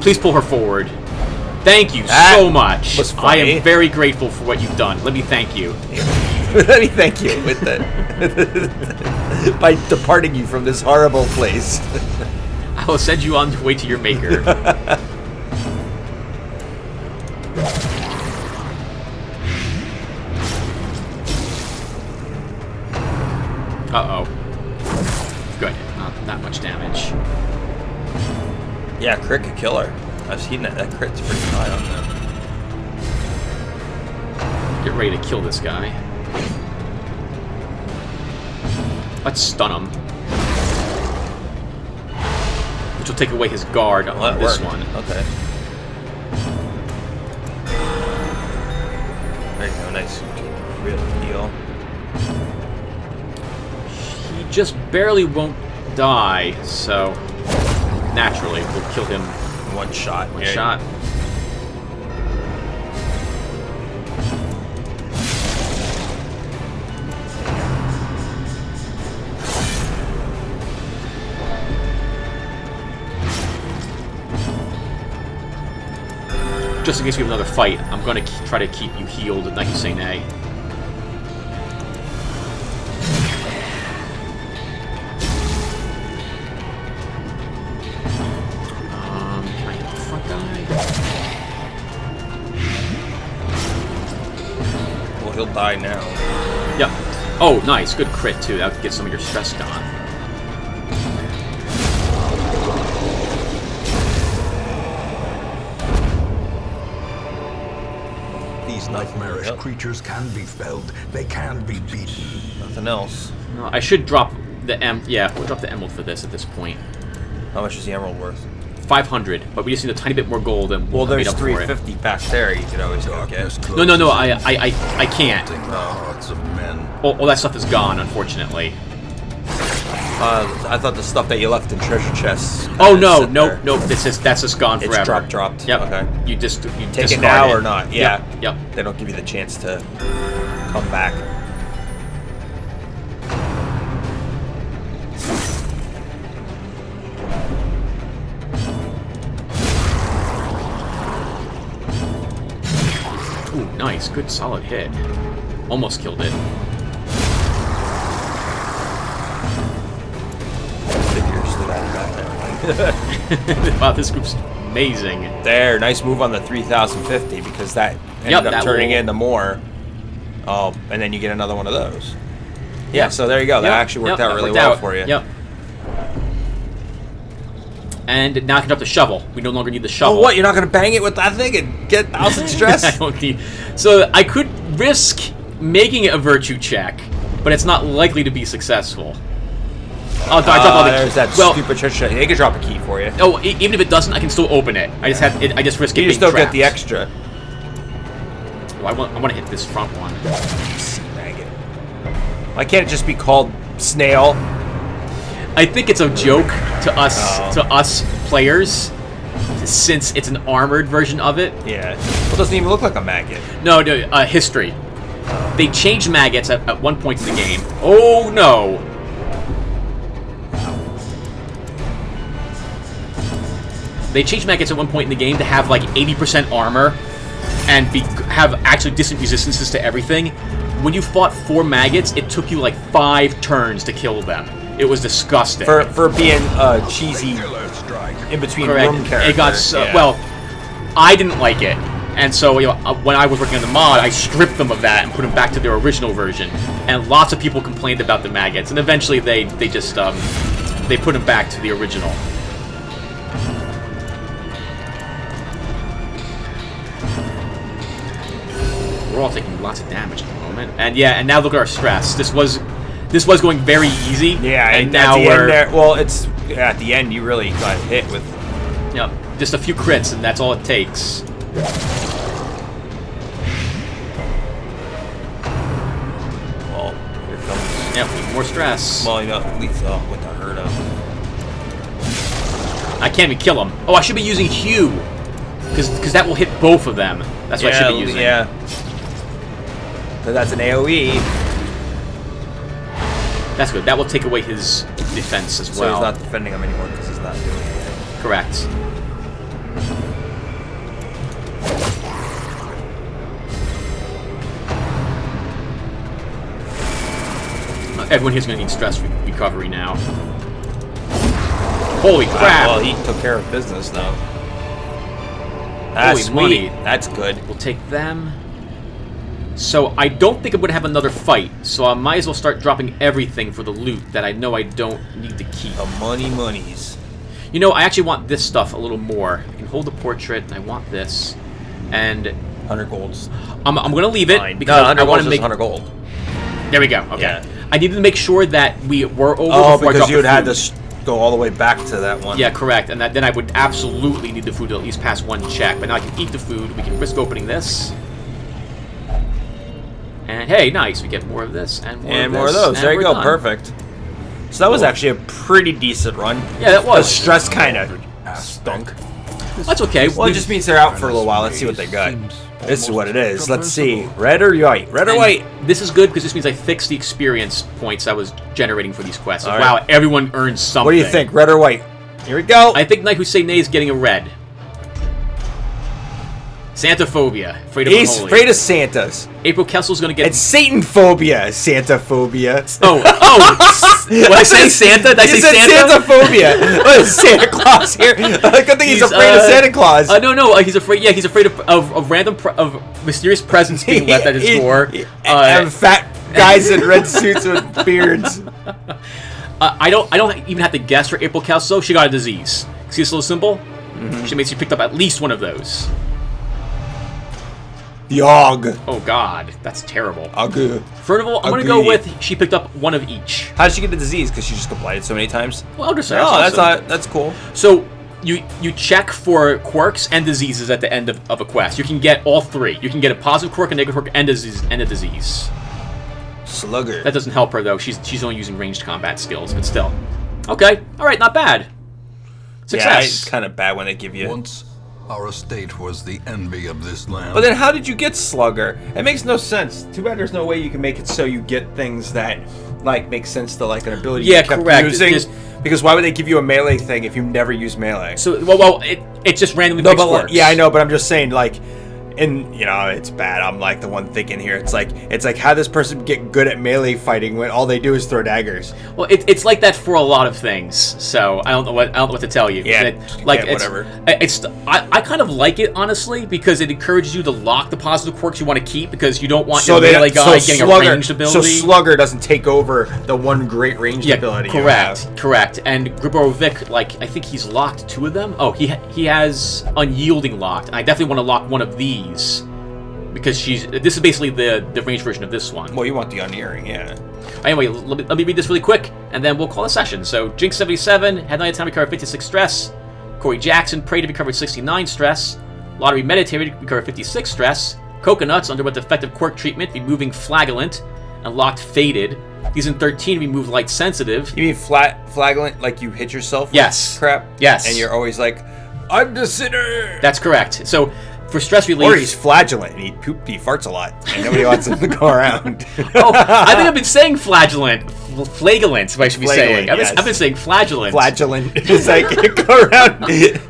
Please pull her forward. Thank you That so much. was I funny. am very grateful for what you've done. Let me thank you. Let me thank you with the by departing you from this horrible place. I will send you on your way to your maker. Uh-oh. Good. Not that much damage. Yeah, crit could kill her. I've seen that. That crit's pretty high on them. Get ready to kill this guy. Let's stun him. Which will take away his guard Well, on that this worked. one. Okay. There you go. Nice real heal. He just barely won't die, so naturally we'll kill him One shot. one Yeah. shot. just in case we have another fight, I'm going to try to keep you healed at Knight Who Say Nay. Can I hit the front guy? Well, he'll die now. Yep. Oh, nice. Good crit, too. That would get some of your stress gone. Nightmarish creatures can be felled. They can be beaten. Nothing else. No, I should drop the Yeah, we'll drop the emerald for this at this point. How much is the emerald worth? 500, but we just need a tiny bit more gold and we'll there's meet up for it. 350 back there. You could always go get. No, I can't. Hearts of men. All that stuff is gone, unfortunately. I thought the stuff that you left in treasure chests. Oh no, that's just gone forever. It's dropped. Yep. Okay. You take it now or not? Yeah. Yep. They don't give you the chance to come back. Ooh, nice, good solid hit. Almost killed it. Wow, this group's amazing. There, nice move on the 3050 because that ended up turning into more. Oh, and then you get another one of those. Yeah, so there you go. That actually worked out really well for you. Yep. And now I can drop the shovel. We no longer need the shovel. Oh, what? You're not going to bang it with that thing and get 1,000 stress? I don't need. So I could risk making it a virtue check, but it's not likely to be successful. Oh, I dropped all the there's that stupid treasure. They could drop a key for you. Oh, even if it doesn't, I can still open it. I just risk it. You still get the extra. Oh, I want to hit this front one. Sea maggot. Why can't it just be called snail? I think it's a joke to us players, since it's an armored version of it. Yeah. Well, it doesn't even look like a maggot. No, history. They changed maggots at one point in the game. Oh no. They changed maggots at one point in the game to have like 80% armor and have actually distant resistances to everything. When you fought 4 maggots, it took you like 5 turns to kill them. It was disgusting. For being cheesy in between room character. It got so, well, I didn't like it. And so when I was working on the mod, I stripped them of that and put them back to their original version. And lots of people complained about the maggots, and eventually they just they put them back to the original. We're all taking lots of damage at the moment, and and now look at our stress. This was going very easy. Yeah, and now it's at the end you really got hit with. Yep, just a few crits, and that's all it takes. Well, here comes. Yep, more stress. Well, at least with the hurt of. I can't even kill him. Oh, I should be using Hue, because that will hit both of them. That's what I should be using. Yeah. So that's an AoE. That's good. That will take away his defense as well. So he's not defending him anymore because he's not doing anything. Correct. Everyone here's going to need stress recovery now. Holy crap! Well, he took care of business though. That's Holy money. That's good. We'll take them. So I don't think I'm going to have another fight, so I might as well start dropping everything for the loot that I know I don't need to keep. The monies. You know, I actually want this stuff a little more. I can hold the portrait, and I want this. And 100 golds. I'm going to leave it Fine. because I want to make 100 gold. There we go. Okay. Yeah. I needed to make sure that we were over. Oh, before because I you would dropped have to go all the way back to that one. Yeah, correct. And then I would absolutely need the food to at least pass one check. But now I can eat the food. We can risk opening this. And hey, nice. We get more of this and more of those. There you go. Done. Perfect. So that was actually a pretty decent run. Yeah, that was. The stress kind of stunk. That's okay. Well, it just means they're out for a little while. Let's see what they got. This is what it is. Let's see. Red or white? Red or white? This is good because this means I fixed the experience points I was generating for these quests. All wow, right. everyone earns something. What do you think? Red or white? Here we go. I think Knight Who Say Nay is getting a red. Santa phobia. Afraid of He's unholy. afraid of Santas. April Kessel's gonna get... It's Satan phobia, Santa phobia. Oh. When I say Santa, did I say Santa? Santa phobia. What is Santa Claus here? I think he's afraid of Santa Claus. No, he's afraid. Yeah, he's afraid of random of mysterious presents being left at his door. And fat guys in red suits with beards. I don't even have to guess for April Kelso. She got a disease. See this little symbol? Mm-hmm. She makes you picked up at least one of those. Yog. Oh God, that's terrible. Agoo. First of all, I'm gonna go with she picked up one of each. How did she get the disease? Because she just got blighted so many times. Well, Elder That's cool. So you check for quirks and diseases at the end of a quest. You can get all three. You can get a positive quirk, a negative quirk, and a disease. Slugger. That doesn't help her though. She's only using ranged combat skills, but still. Okay. All right. Not bad. Success. Yeah, it's kind of bad when they give you. Once our estate was the envy of this land. But then how did you get Slugger? It makes no sense. Too bad there's no way you can make it so you get things that like make sense to like an ability you kept using. Because why would they give you a melee thing if you never use melee? So well it just randomly picks quirks. Yeah, I know, but I'm just saying like, and you know it's bad. I'm like the one thinking here. It's like how this person get good at melee fighting when all they do is throw daggers. Well, it's like that for a lot of things. So I don't know what to tell you. Yeah, whatever. I kind of like it honestly because it encourages you to lock the positive quirks you want to keep because you don't want your melee guy getting a ranged ability. So Slugger doesn't take over the one great ranged ability. Correct. And Griborovic, like I think he's locked 2 of them. Oh, he has Unyielding locked. And I definitely want to lock one of these. Because this is basically the ranged version of this one. Well, you want the Unyielding, yeah. Anyway, let me read this really quick, and then we'll call a session. So, Jinx77, had 9 time recovered 56 stress. Corey Jackson, prayed to recover 69 stress. Lottery meditated, recovered 56 stress. Coconuts underwent defective quirk treatment, removing Flagellant, and locked Faded. These in 13 removed Light Sensitive. You mean Flagellant, like you hit yourself? Yes. Crap? Yes. And you're always like, I'm the sinner! That's correct. So, for stress relief... Or he's flagellant, and he farts a lot, and nobody wants him to go around. Oh, I think I've been saying flagellant. Flagellant, I should be saying. Yes. I've been saying flagellant. Flagellant. It's like, go around. Dude,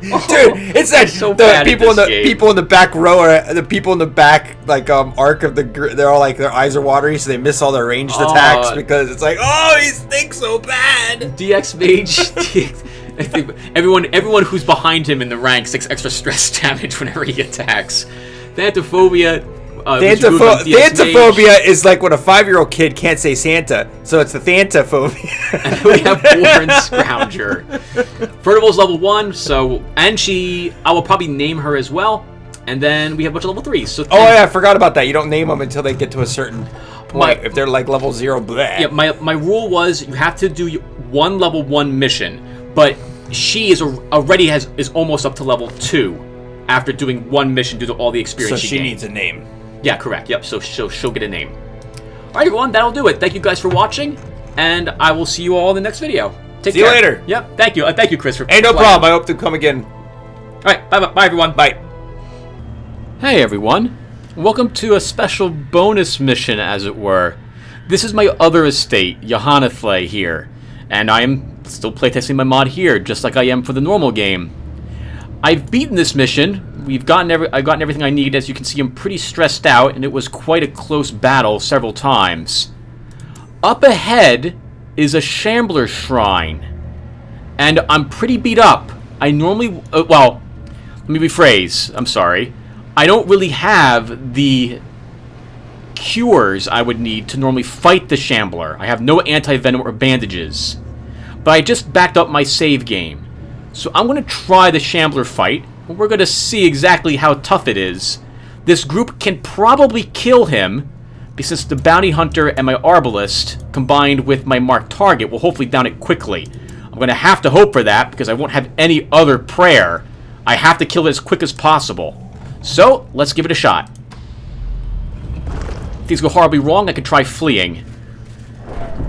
it's like so the people in the back row, or the people in the back, like, arc of the... They're all like, their eyes are watery, so they miss all their ranged attacks, because it's like, oh, he stinks so bad! DX Mage... I think everyone who's behind him in the ranks takes extra stress damage whenever he attacks. Thanatophobia. Thanatophobia is like when a 5-year-old kid can't say Santa, so it's the Thanatophobia. And then we have Warren Scrounger. Furtival's level 1, so I will probably name her as well. And then we have a bunch of level 3s. So I forgot about that. You don't name them until they get to a certain point. If they're like level 0, bleh. Yeah, my rule was you have to do one level 1 mission. But she is almost up to level 2 after doing one mission due to all the experience she gained. Needs a name. Yeah, correct. Yep. So she'll get a name. All right, everyone. That'll do it. Thank you guys for watching, and I will see you all in the next video. Take care. See you later. Yep. Thank you. Thank you, Chris. Hey, no problem. I hope to come again. All right. Bye, everyone. Bye. Hey, everyone. Welcome to a special bonus mission, as it were. This is my other estate, Johannathleigh here, and I am still playtesting my mod here, just like I am for the normal game. I've beaten this mission. I've gotten everything I need. As you can see, I'm pretty stressed out, and it was quite a close battle several times. Up ahead is a Shambler Shrine, and I'm pretty beat up. I normally... well, let me rephrase. I'm sorry. I don't really have the cures I would need to normally fight the Shambler. I have no anti-venom or bandages. But I just backed up my save game. So I'm going to try the Shambler fight, and we're going to see exactly how tough it is. This group can probably kill him, because the Bounty Hunter and my Arbalist, combined with my marked target, will hopefully down it quickly. I'm going to have to hope for that, because I won't have any other prayer. I have to kill it as quick as possible. So, let's give it a shot. If things go horribly wrong, I could try fleeing.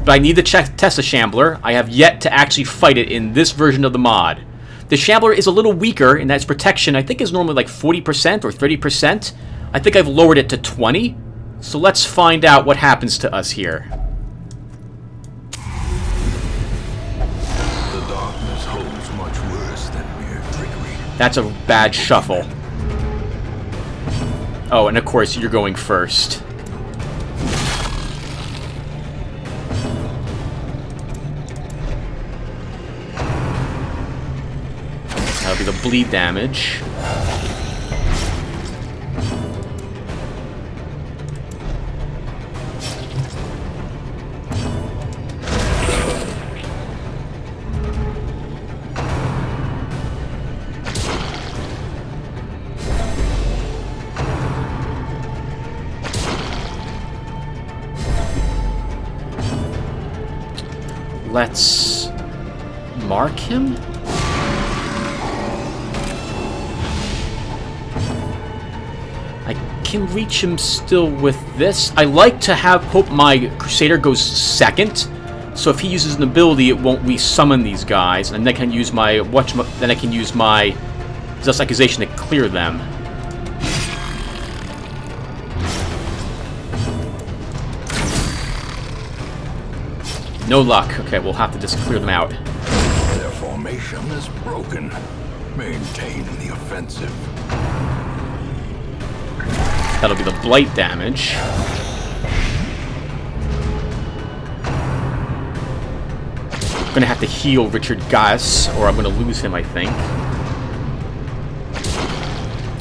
But I need to test the Shambler. I have yet to actually fight it in this version of the mod. The Shambler is a little weaker in that its protection, I think, is normally like 40% or 30%. I think I've lowered it to 20. So let's find out what happens to us here. The darkness holds much worse than mere trickery. That's a bad shuffle. Oh, and of course, you're going first. That'll be the bleed damage. Let's mark him. I can reach him still with this. I like to hope my Crusader goes second, so if he uses an ability, it won't resummon these guys, and then I can use my Just Accusation to clear them. No luck. Okay, we'll have to just clear them out. Their formation is broken. Maintain the offensive. That'll be the blight damage. I'm gonna have to heal Richard Gaius, or I'm gonna lose him, I think.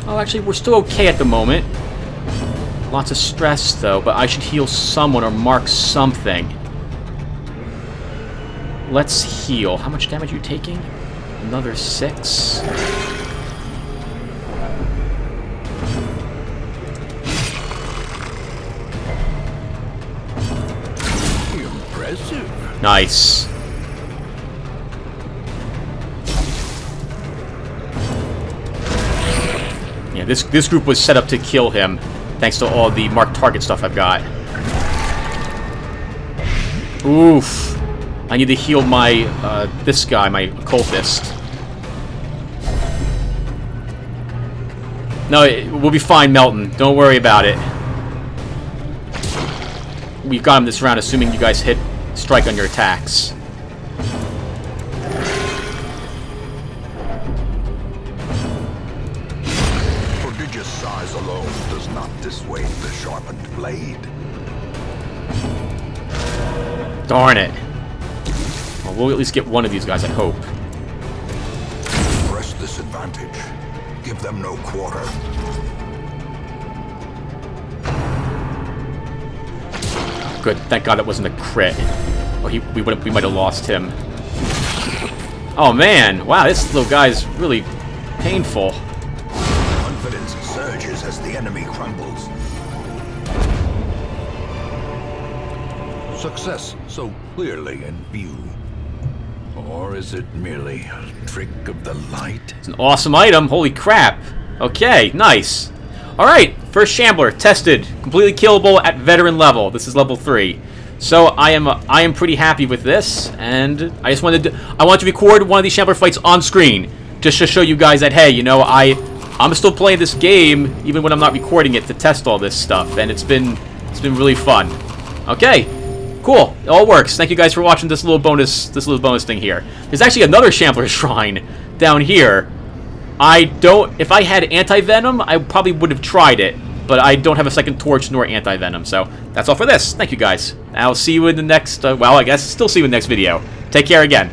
Oh, actually, we're still okay at the moment. Lots of stress, though, but I should heal someone or mark something. Let's heal. How much damage are you taking? Another 6. Impressive. Nice. Yeah, this group was set up to kill him, thanks to all the marked target stuff I've got. Oof. I need to heal my, this guy, my occultist. No, we'll be fine, Melton. Don't worry about it. We've got him this round, assuming you guys strike on your attacks. Prodigious size alone does not dissuade the sharpened blade. Darn it. Well, we'll at least get one of these guys, I hope. Press this advantage. Give them no quarter. Good. Thank God it wasn't a crit. Or we might have lost him. Oh man! Wow, this little guy's really painful. Confidence surges as the enemy crumbles. Success so clearly in view. Or is it merely a trick of the light? It's an awesome item. Holy crap. Okay, nice. Alright, first Shambler, tested. Completely killable at veteran level. This is level 3. So I am pretty happy with this, and I just wanted to record one of these Shambler fights on screen. Just to show you guys that, hey, you know, I'm still playing this game, even when I'm not recording it, to test all this stuff, and it's been really fun. Okay. Cool. It all works. Thank you guys for watching this little bonus thing here. There's actually another Shambler shrine down here. If I had anti-venom, I probably would have tried it, but I don't have a second torch nor anti-venom, so that's all for this. Thank you guys. I'll see you in the next, well, I guess still see you in the next video. Take care again.